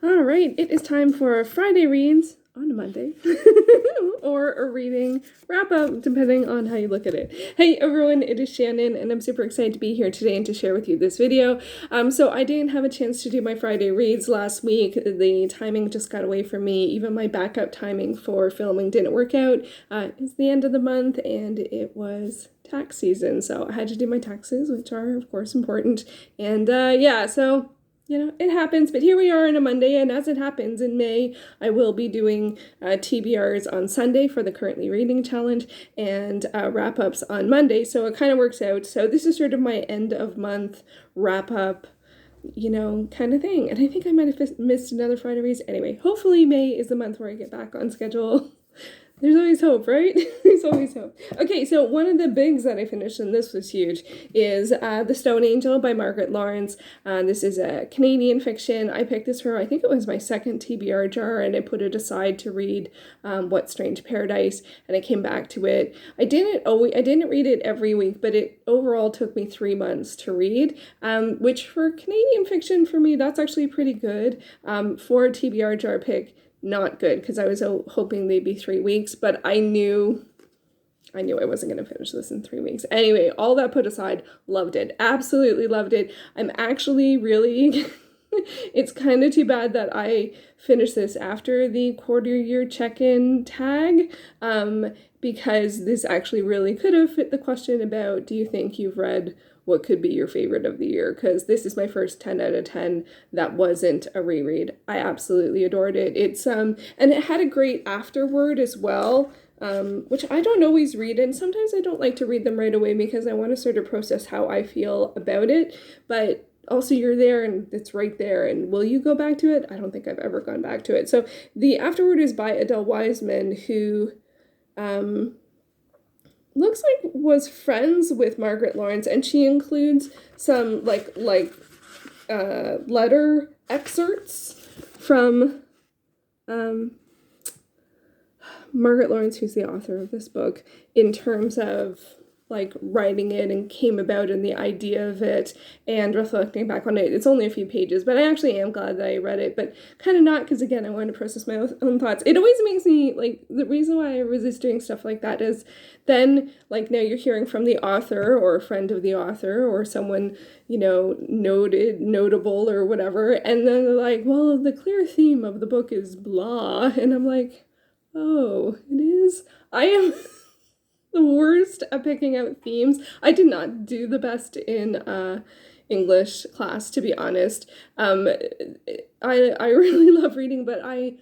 All right, it is time for Friday reads on a Monday, or a reading wrap-up, depending on how you look at it. Hey everyone, it is Shannon, and I'm super excited to be here today and to share with you this video. So I didn't have a chance to do my Friday reads last week. The timing just got away from me. Even my backup timing for filming didn't work out. It's the end of the month, and it was tax season, so I had to do my taxes, which are, of course, important. And yeah, so it happens, but here we are on a Monday, and as it happens, in May, I will be doing TBRs on Sunday for the Currently Reading Challenge, and wrap-ups on Monday, so it kind of works out. So this is sort of my end-of-month wrap-up, kind of thing, and I think I might have missed another Friday reads. Anyway, hopefully May is the month where I get back on schedule. There's always hope, right? There's always hope. Okay, so one of the bigs that I finished, and this was huge, is The Stone Angel by Margaret Laurence. This is a Canadian fiction. I picked this for, I think it was my second TBR jar, and I put it aside to read What Strange Paradise, and I came back to it. I didn't read it every week, but it overall took me 3 months to read, which for Canadian fiction, for me, that's actually pretty good. For a TBR jar pick, not good, because I was hoping they'd be 3 weeks, but I knew I wasn't going to finish this in 3 weeks. Anyway, all that put aside, loved it. Absolutely loved it. I'm actually really, it's kind of too bad that I finished this after the quarter-year check-in tag, because this actually really could have fit the question about, do you think you've read what could be your favorite of the year? Because this is my first 10 out of 10 that wasn't a reread. I absolutely adored it. It's and it had a great afterword as well, which I don't always read, and sometimes I don't like to read them right away because I want to sort of process how I feel about it, but also you're there and it's right there, and will you go back to it? I don't think I've ever gone back to it. So the afterword is by Adele Wiseman, who looks like was friends with Margaret Laurence, and she includes some letter excerpts from Margaret Laurence, who's the author of this book, in terms of writing it and came about and the idea of it and reflecting back on it. It's only a few pages, but I actually am glad that I read it, but kind of not, because again, I wanted to process my own thoughts. It always makes me, the reason why I resist doing stuff like that is then, now you're hearing from the author or a friend of the author or someone, notable or whatever, and then they're like, well, the clear theme of the book is blah, and I'm like, oh, it is? I am the worst at picking out themes. I did not do the best in English class, to be honest. I really love reading, but I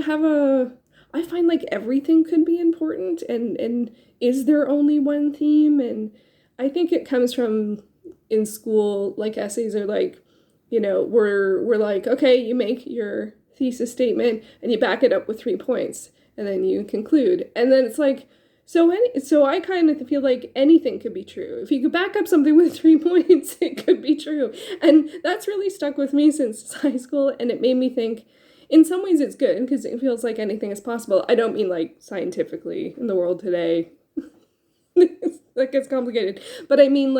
find everything could be important, and is there only one theme? And I think it comes from in school, essays are we're like, okay, you make your thesis statement and you back it up with 3 points, and then you conclude, and then it's so I kind of feel like anything could be true. If you could back up something with 3 points, it could be true. And that's really stuck with me since high school, and it made me think, in some ways it's good, because it feels like anything is possible. I don't mean scientifically in the world today. That gets complicated. But I mean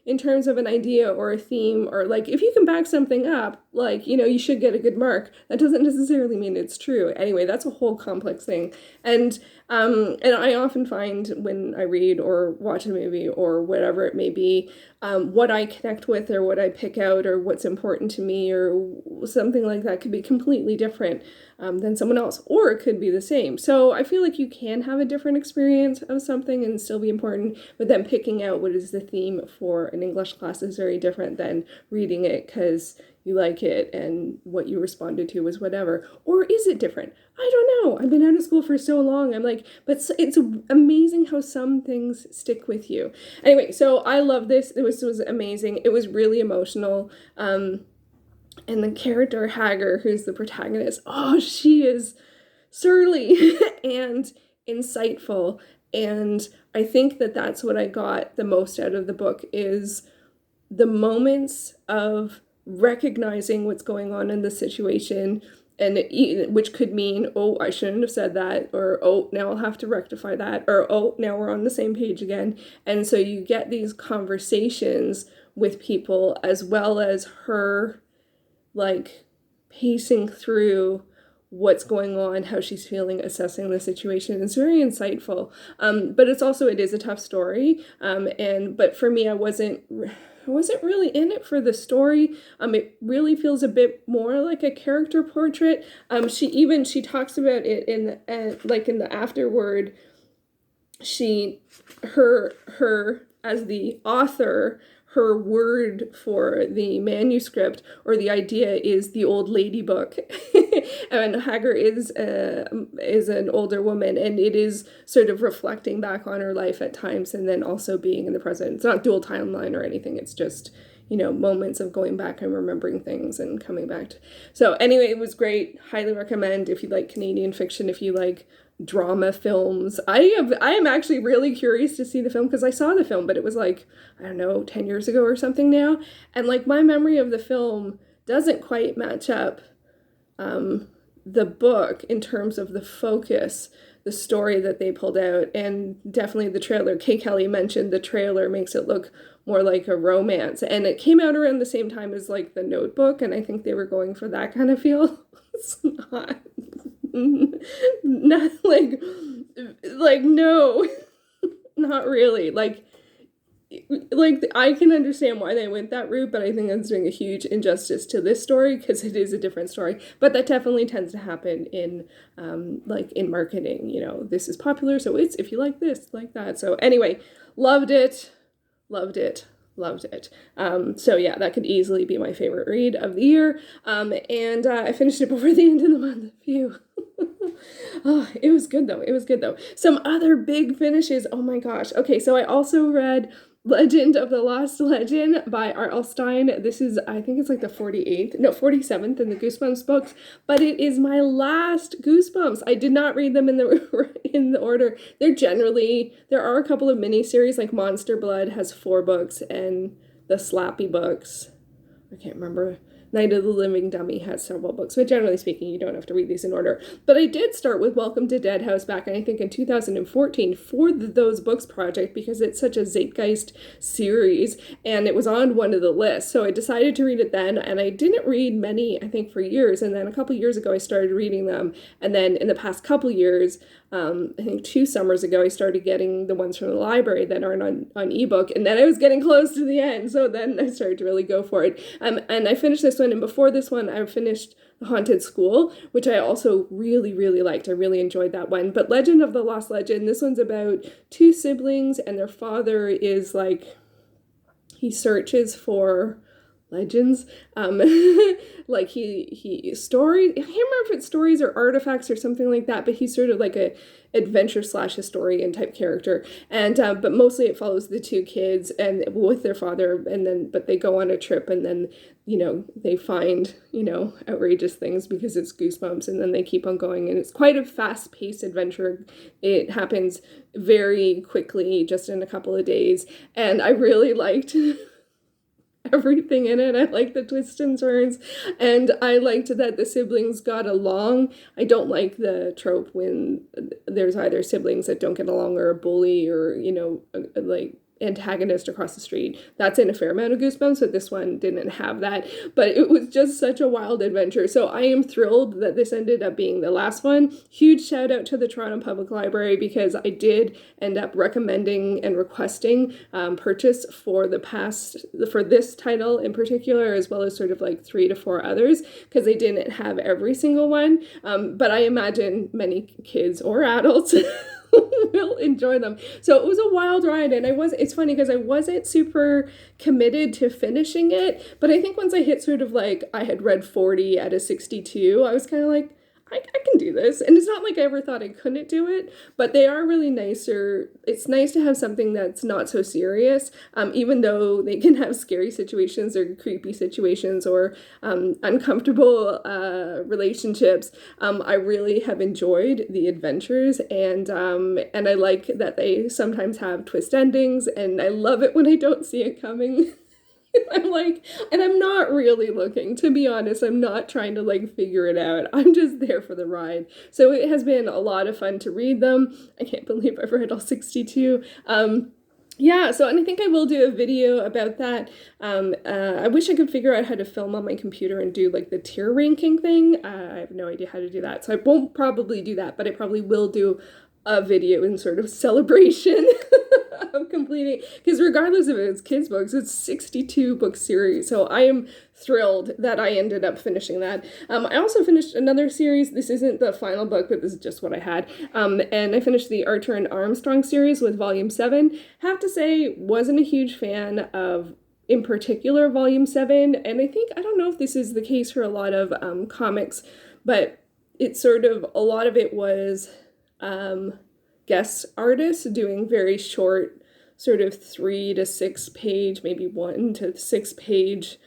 in terms of an idea or a theme, or if you can back something up, you should get a good mark. That doesn't necessarily mean it's true. Anyway, that's a whole complex thing. And I often find when I read or watch a movie or whatever it may be, what I connect with or what I pick out or what's important to me or something like that could be completely different than someone else, or it could be the same. So I feel like you can have a different experience of something and still be important, but then picking out what is the theme for an English class is very different than reading it because you like it and what you responded to was whatever. Or is it different? I don't know. I've been out of school for so long. I'm but it's amazing how some things stick with you. Anyway, so I love this. It was amazing. It was really emotional. And the character Hagar, who's the protagonist, she is surly and insightful. And I think that that's what I got the most out of the book, is the moments of recognizing what's going on in the situation, and which could mean, oh, I shouldn't have said that, or oh, now I'll have to rectify that, or oh, now we're on the same page again. And so you get these conversations with people, as well as her pacing through what's going on, how she's feeling, assessing the situation. It's very insightful. But it is a tough story. But for me, I wasn't really in it for the story. It really feels a bit more like a character portrait. She talks about it in the afterword. Her as the author, her word for the manuscript or the idea is the old lady book. And Hagar is an older woman, and it is sort of reflecting back on her life at times and then also being in the present. It's not dual timeline or anything. It's just, moments of going back and remembering things and coming back to. So anyway, it was great. Highly recommend if you like Canadian fiction, if you like drama films. I am actually really curious to see the film because I saw the film, but it was like, I don't know, 10 years ago or something now. And like my memory of the film doesn't quite match up the book in terms of the focus, the story that they pulled out, and definitely the trailer. Kay Kelly mentioned the trailer makes it look more like a romance, and it came out around the same time as like The Notebook, and I think they were going for that kind of feel. It's not like no, not really. Like I can understand why they went that route, but I think that's doing a huge injustice to this story because it is a different story. But that definitely tends to happen in in marketing. This is popular, so it's if you like this, like that. So anyway, loved it. So yeah, that could easily be my favorite read of the year. And I finished it before the end of the month. Phew. Oh, it was good though. Some other big finishes. Oh my gosh. Okay, so I also read Legend of the Lost Legend by R.L. Stine. This is, I think it's like the 47th in the Goosebumps books, but it is my last Goosebumps. I did not read them in the order. There are a couple of miniseries, like Monster Blood has 4 books, and the Slappy books, I can't remember. Night of the Living Dummy has several books, but generally speaking, you don't have to read these in order. But I did start with Welcome to Dead House back, I think, in 2014 for Those Books project because it's such a zeitgeist series, and it was on one of the lists. So I decided to read it then, and I didn't read many, I think, for years. And then a couple years ago, I started reading them. And then in the past couple years, I think 2 summers ago, I started getting the ones from the library that aren't on ebook, and then I was getting close to the end, so then I started to really go for it. And I finished this one, and before this one, I finished The Haunted School, which I also really, really liked. I really enjoyed that one. But Legend of the Lost Legend, this one's about 2 siblings, and their father is like, he searches for legends, like he story, I can't remember if it's stories or artifacts or something like that, but he's sort of like a adventure / historian type character, and but mostly it follows the 2 kids and with their father, but they go on a trip, and then they find outrageous things because it's Goosebumps, and then they keep on going, and it's quite a fast-paced adventure. It happens very quickly, just in a couple of days, and I really liked everything in it. I like the twists and turns, and I liked that the siblings got along. I don't like the trope when there's either siblings that don't get along or a bully or like antagonist across the street. That's in a fair amount of Goosebumps, but this one didn't have that. But it was just such a wild adventure. So I am thrilled that this ended up being the last one. Huge shout out to the Toronto Public Library because I did end up recommending and requesting purchase for this title in particular, as well as sort of like 3 to 4 others, because they didn't have every single one. But I imagine many kids or adults will enjoy them. So it was a wild ride, and it's funny because I wasn't super committed to finishing it, but I think once I hit sort of like, I had read 40 out of 62, I was kind of like, I can do this. And it's not like I ever thought I couldn't do it, but they are really nicer. It's nice to have something that's not so serious, even though they can have scary situations or creepy situations or uncomfortable relationships. I really have enjoyed the adventures, and I like that they sometimes have twist endings, and I love it when I don't see it coming. I'm like, and I'm not really looking, to be honest. I'm not trying to like figure it out. I'm just there for the ride. So it has been a lot of fun to read them. I can't believe I've read all 62. Yeah, so and I think I will do a video about that. I wish I could figure out how to film on my computer and do like the tier ranking thing. I have no idea how to do that, so I won't probably do that, but I probably will do a video in sort of celebration of completing, because regardless of it's kids books, it's 62 book series, so I am thrilled that I ended up finishing that. I also finished another series. This isn't the final book, but this is just what I had. And I finished the Archer and Armstrong series with volume 7. Have to say, wasn't a huge fan of, in particular, volume 7. And I think, I don't know if this is the case for a lot of comics, but it's sort of, a lot of it was guest artists doing very short, sort of 3 to 6 page, maybe 1 to 6 page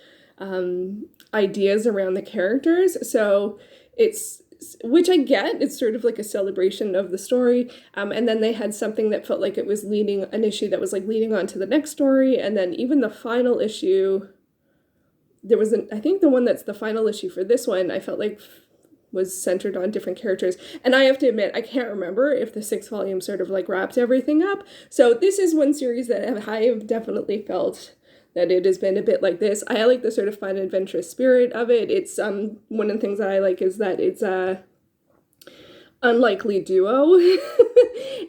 ideas around the characters. So it's, which I get, it's sort of like a celebration of the story. And then they had something that felt like it was leading, an issue that was like leading on to the next story. And then even the final issue, there was I think the one that's the final issue for this one, I felt like was centered on different characters. And I have to admit, I can't remember if the 6th volume sort of like wrapped everything up. So this is one series that I have definitely felt that it has been a bit like this. I like the sort of fun, adventurous spirit of it. It's one of the things that I like is that it's a unlikely duo.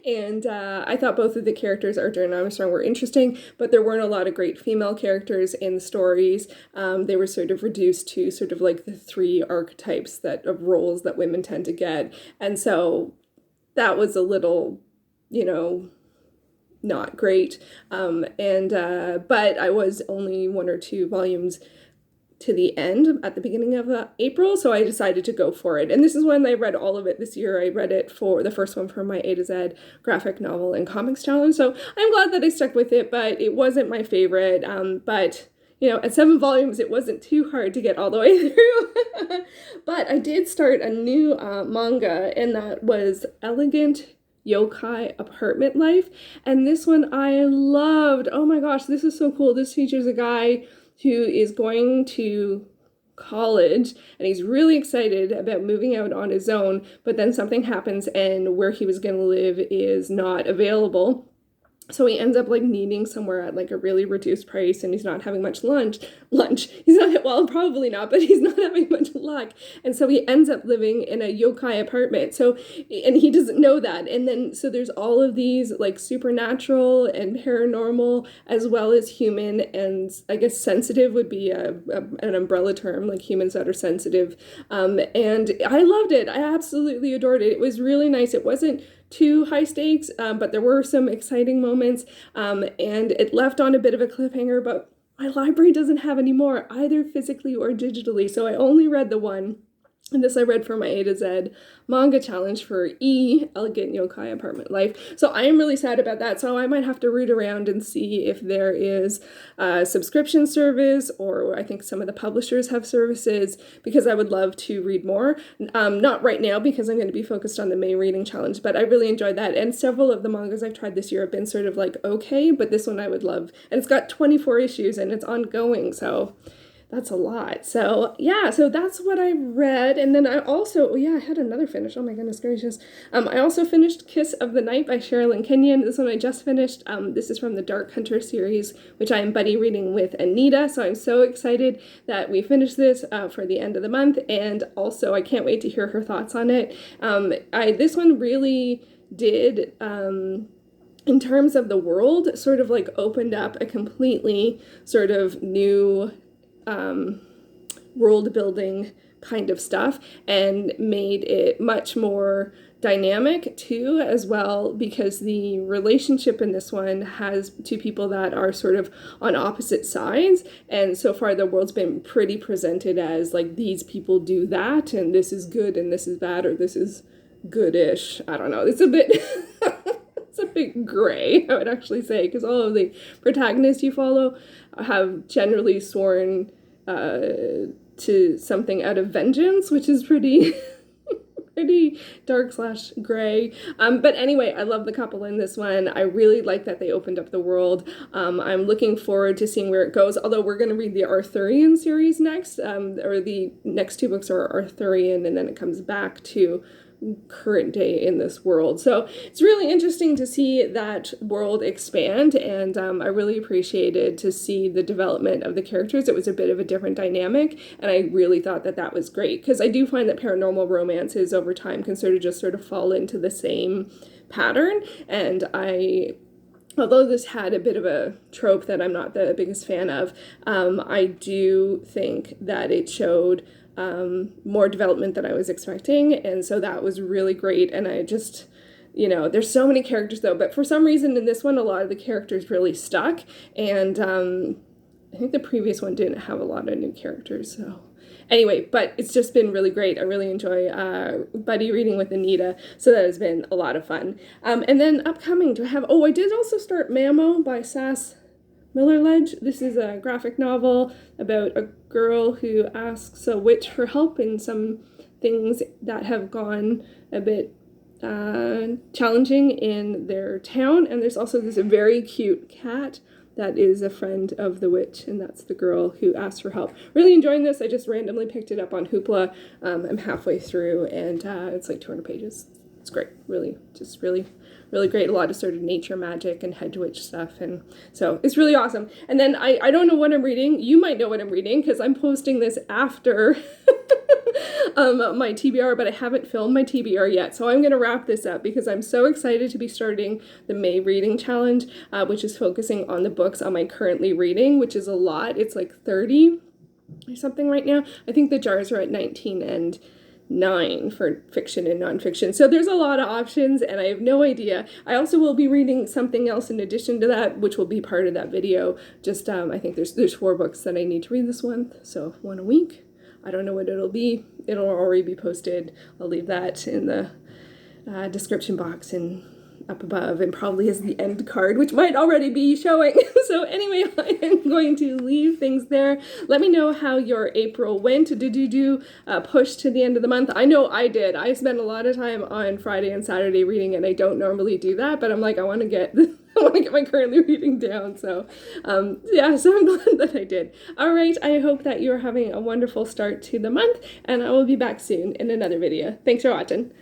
And I thought both of the characters, Archer and Armstrong, were interesting, but there weren't a lot of great female characters in the stories. They were sort of reduced to sort of like the 3 archetypes that of roles that women tend to get. And so that was a little, not great. But I was only 1 or 2 volumes to the end at the beginning of April, so I decided to go for it. And this is when I read all of it this year. I read it for the first one for my A to Z graphic novel and comics challenge, so I'm glad that I stuck with it, but it wasn't my favorite. But at 7 volumes, it wasn't too hard to get all the way through. But I did start a new manga, and that was Elegant Yokai Apartment Life. And this one I loved. Oh my gosh, this is so cool. This features a guy who is going to college and he's really excited about moving out on his own, but then something happens and where he was going to live is not available. So he ends up like needing somewhere at like a really reduced price, and he's not having much lunch. He's not, well, probably not, but he's not having much luck. And so he ends up living in a yokai apartment. So, and he doesn't know that. And then, so there's all of these like supernatural and paranormal as well as human, and I guess sensitive would be an umbrella term, like humans that are sensitive. And I loved it. I absolutely adored it. It was really nice. It wasn't too high stakes, but there were some exciting moments, and it left on a bit of a cliffhanger, but my library doesn't have any more, either physically or digitally, so I only read the one. And this I read for my A to Z manga challenge for Elegant Yokai Apartment Life. So I am really sad about that. So I might have to root around and see if there is a subscription service, or I think some of the publishers have services, because I would love to read more. Not right now because I'm going to be focused on the May reading challenge, but I really enjoyed that. And several of the mangas I've tried this year have been sort of like okay, but this one I would love. And it's got 24 issues and it's ongoing, so that's a lot. So yeah, so that's what I read. And then I also, I had another finish. Oh my goodness gracious. I also finished Kiss of the Night by Sherilyn Kenyon. This one I just finished. This is from the Dark Hunter series, which I am buddy reading with Anita. So I'm so excited that we finished this for the end of the month. And also I can't wait to hear her thoughts on it. This one really did, in terms of the world, sort of like opened up a completely sort of new world building kind of stuff, and made it much more dynamic too as well, because the relationship in this one has 2 people that are sort of on opposite sides, and so far the world's been pretty presented as like these people do that and this is good and this is bad, or this is goodish. I don't know, it's a bit it's a bit gray, I would actually say, because all of the protagonists you follow have generally sworn to something out of vengeance, which is pretty pretty dark / gray. But anyway, I love the couple in this one. I really like that they opened up the world. I'm looking forward to seeing where it goes, although we're going to read the Arthurian series next, or the next 2 books are Arthurian, and then it comes back to current day in this world. So it's really interesting to see that world expand, and I really appreciated to see the development of the characters. It was a bit of a different dynamic, and I really thought that that was great, because I do find that paranormal romances over time can sort of fall into the same pattern, and although this had a bit of a trope that I'm not the biggest fan of, I do think that it showed more development than I was expecting, and so that was really great. And I just, there's so many characters though, but for some reason in this one, a lot of the characters really stuck, and I think the previous one didn't have a lot of new characters, so anyway, but it's just been really great. I really enjoy buddy reading with Anita, so that has been a lot of fun. And then upcoming, I did also start Mamo by Sass Miller-Ledge. This is a graphic novel about a girl who asks a witch for help in some things that have gone a bit challenging in their town. And there's also this very cute cat that is a friend of the witch, and that's the girl who asked for help. Really enjoying this. I just randomly picked it up on Hoopla. I'm halfway through, and it's like 200 pages. It's great. Really great. A lot of sort of nature magic and hedge witch stuff, and so it's really awesome. And then I don't know what I'm reading. You might know what I'm reading, because I'm posting this after my TBR, but I haven't filmed my TBR yet. So I'm going to wrap this up because I'm so excited to be starting the May reading challenge, which is focusing on the books I'm currently reading, which is a lot. It's like 30 or something right now. I think the jars are at 19 and 9 for fiction and nonfiction. So there's a lot of options, and I have no idea. I also will be reading something else in addition to that, which will be part of that video. Just I think there's 4 books that I need to read this month, so 1 a week. I don't know what it'll be. It'll already be posted. I'll leave that in the description box and up above, and probably as the end card, which might already be showing. So anyway, I am going to leave things there. Let me know how your April went. Did you do push to the end of the month? I know I did. I spent a lot of time on Friday and Saturday reading, and I don't normally do that, but I'm like, I want to get my currently reading down. So yeah, so I'm glad that I did. All right, I hope that you're having a wonderful start to the month, and I will be back soon in another video. Thanks for watching.